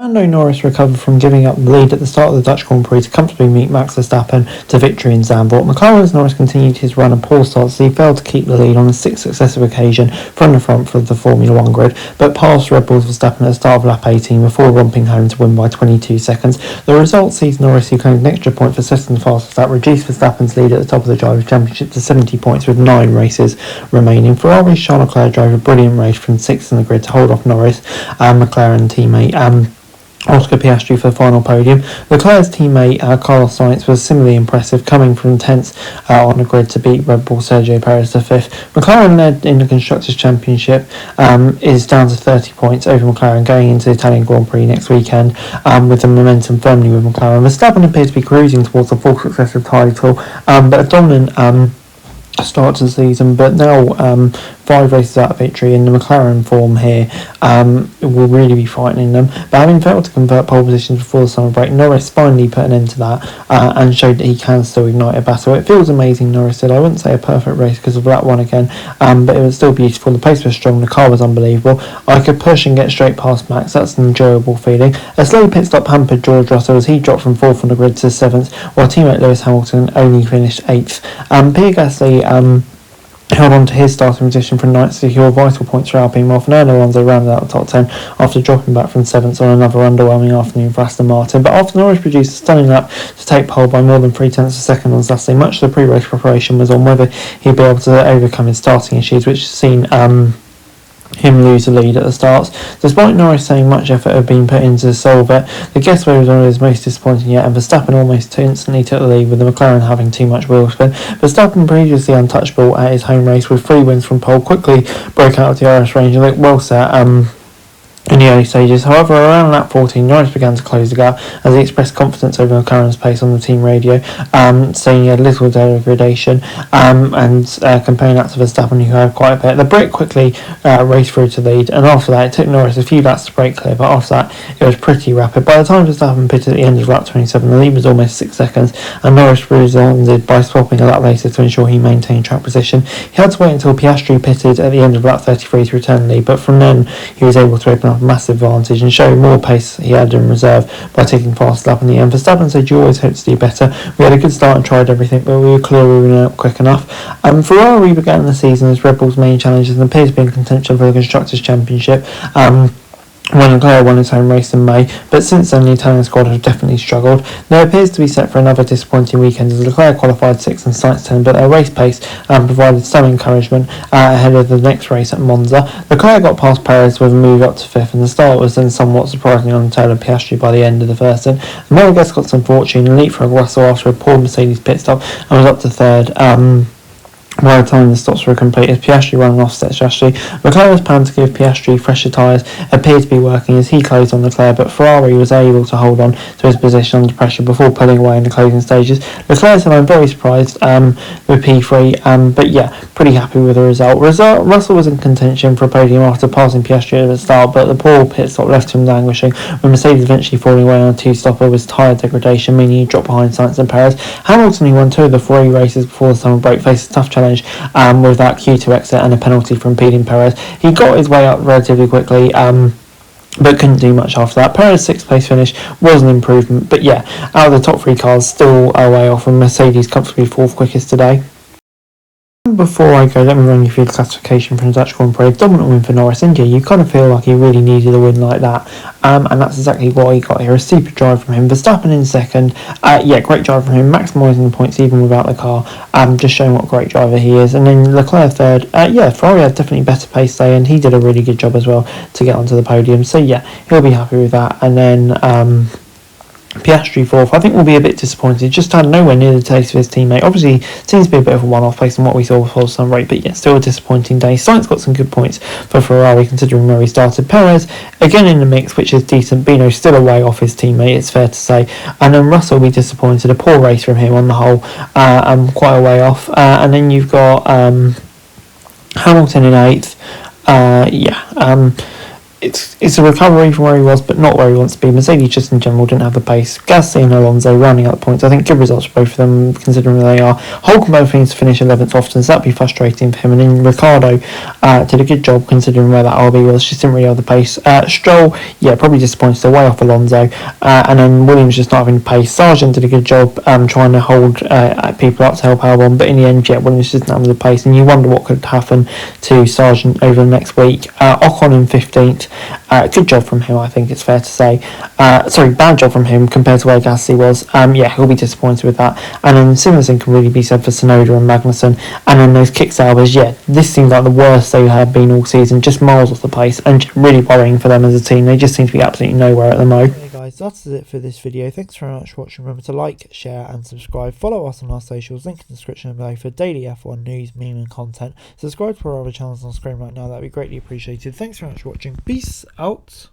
Lando Norris recovered from giving up the lead at the start of the Dutch Grand Prix to comfortably meet Max Verstappen to victory in Zandvoort. McLaren's Norris continued his run of poor starts as he failed to keep the lead on a sixth successive occasion from the front for the Formula 1 grid, but passed Red Bull's Verstappen at the start of lap 18 before romping home to win by 22 seconds. The result sees Norris, who claimed an extra point for setting the fastest lap, reduce Verstappen's lead at the top of the Drivers' Championship to 70 points with 9 races remaining. Ferrari's Charles Leclerc drove a brilliant race from 6th in the grid to hold off Norris and McLaren teammate Oscar Piastri for the final podium. Leclerc's teammate Carlos Sainz was similarly impressive, coming from 10th on the grid to beat Red Bull Sergio Perez to 5th. McLaren led in the Constructors' Championship, is down to 30 points over McLaren going into the Italian Grand Prix next weekend, with the momentum firmly with McLaren. Verstappen appears to be cruising towards the fourth successive title, but a dominant start to the season, but now 5 races out of victory in the McLaren form here will really be frightening them. But having failed to convert pole positions before the summer break, Norris finally put an end to that and showed that he can still ignite a battle. It feels amazing, Norris said. I wouldn't say a perfect race because of that one again, but it was still beautiful. The pace was strong, the car was unbelievable. I could push and get straight past Max. That's an enjoyable feeling. A slow pit stop hampered George Russell as he dropped from 4th on the grid to 7th, while teammate Lewis Hamilton only finished 8th. Pierre Gasly held on to his starting position from 9th to secure vital points for Alpine, while Fernando Alonso rounded out the top 10 after dropping back from 7th on another underwhelming afternoon for Aston Martin. But after Norris produced a stunning lap to take pole by more than 3/10 of a second on Saturday, much of the pre-race preparation was on whether he'd be able to overcome his starting issues, which has seen him lose the lead at the starts. Despite Norris saying much effort had been put in to solve it, the guesswork was one of his most disappointing yet, and Verstappen almost instantly took the lead, with the McLaren having too much wheel spin. Verstappen, previously untouchable at his home race with 3 wins from pole, quickly broke out of the DRS range and looked well set in the early stages. However, around lap 14, Norris began to close the gap as he expressed confidence over McLaren's pace on the team radio, saying he had little degradation, and comparing that to Verstappen, who had quite a bit. The Brit quickly raced through to lead, and after that it took Norris a few laps to break clear, but after that it was pretty rapid. By the time Verstappen pitted at the end of lap 27, the lead was almost 6 seconds, and Norris responded by swapping a lap later to ensure he maintained track position. He had to wait until Piastri pitted at the end of lap 33 to return the lead, but from then he was able to open up a massive advantage and show more pace he had in reserve by taking fast lap in the end. Verstappen said, "You always hope to do better. We had a good start and tried everything, but we were clear we were not quick enough." Ferrari began the season as Red Bull's main challengers and appears to be in contention for the Constructors' Championship, when Leclerc won his home race in May, but since then the Italian squad have definitely struggled. There appears to be set for another disappointing weekend as Leclerc qualified 6th and Sainz 10th, but their race pace provided some encouragement ahead of the next race at Monza. Leclerc got past Perez with a move up to 5th, and the start was then somewhat surprisingly on the tail of Piastri by the end of the first stint. Monegasque got some fortune and leapfrogged Russell after a poor Mercedes pit stop and was up to 3rd. By the time the stops were completed, Piastri ran an offset strategy. McLaren's plan to give Piastri fresher tyres appeared to be working as he closed on Leclerc, but Ferrari was able to hold on to his position under pressure before pulling away in the closing stages. Leclerc said, "I'm very surprised with P3, but yeah, pretty happy with the result." Russell was in contention for a podium after passing Piastri at the start, but the poor pit stop left him languishing, with Mercedes eventually falling away on a 2-stopper with tyre degradation, meaning he dropped behind Sainz and Perez. Hamilton, who won 2 of the 3 races before the summer break, faced a tough challenge with that Q2 exit and a penalty for impeding Perez. He got his way up relatively quickly, but couldn't do much after that. Perez's 6th place finish was an improvement, but yeah, out of the top 3 cars, still a way off, and Mercedes comfortably 4th quickest today. Before I go, let me run you through the classification from the Dutch Grand Prix. Dominant win for Norris. India, you kind of feel like he really needed a win like that, and that's exactly what he got here. A super drive from him. Verstappen in 2nd. Great drive from him, maximising the points even without the car. Just showing what a great driver he is. And then Leclerc 3rd. Ferrari had definitely better pace today, and he did a really good job as well to get onto the podium. So yeah, he'll be happy with that. And then Piastri 4th, I think will be a bit disappointed, just had nowhere near the taste of his teammate. Obviously, seems to be a bit of a one-off based on what we saw before the summer break, but yeah, still a disappointing day. Sainz got some good points for Ferrari considering where he started. Perez, again in the mix, which is decent. Bino still a way off his teammate, it's fair to say. And then Russell will be disappointed, a poor race from him on the whole, quite a way off. And then you've got Hamilton in 8th. it's a recovery from where he was, but not where he wants to be. Mercedes just in general didn't have the pace. Gasly and Alonso rounding out the points. I think good results for both of them, considering where they are. Hulkenberg both needs to finish 11th often, so that'd be frustrating for him. And then Ricciardo did a good job considering where that RB was. Just didn't really have the pace. Stroll, yeah, probably disappointed. They're way off Alonso. And then Williams just not having the pace. Sargent did a good job trying to hold people up to help Albon, but in the end, yeah, Williams just didn't have the pace. And you wonder what could happen to Sargent over the next week. Ocon in 15th. Good job from him, I think it's fair to say. Bad job from him compared to where Gasly was. Yeah, he'll be disappointed with that. And then similar thing can really be said for Tsunoda and Magnussen. And then those kick salvers, yeah, this seems like the worst they have been all season, just miles off the pace, and really worrying for them as a team. They just seem to be absolutely nowhere at the moment. Hey guys, that's it for this video. Thanks very much for watching. Remember to like, share and subscribe. Follow us on our socials, link in the description below for daily F1 news, meme and content. Subscribe to our other channels on screen right now, that'd be greatly appreciated. Thanks very much for watching. Peace out.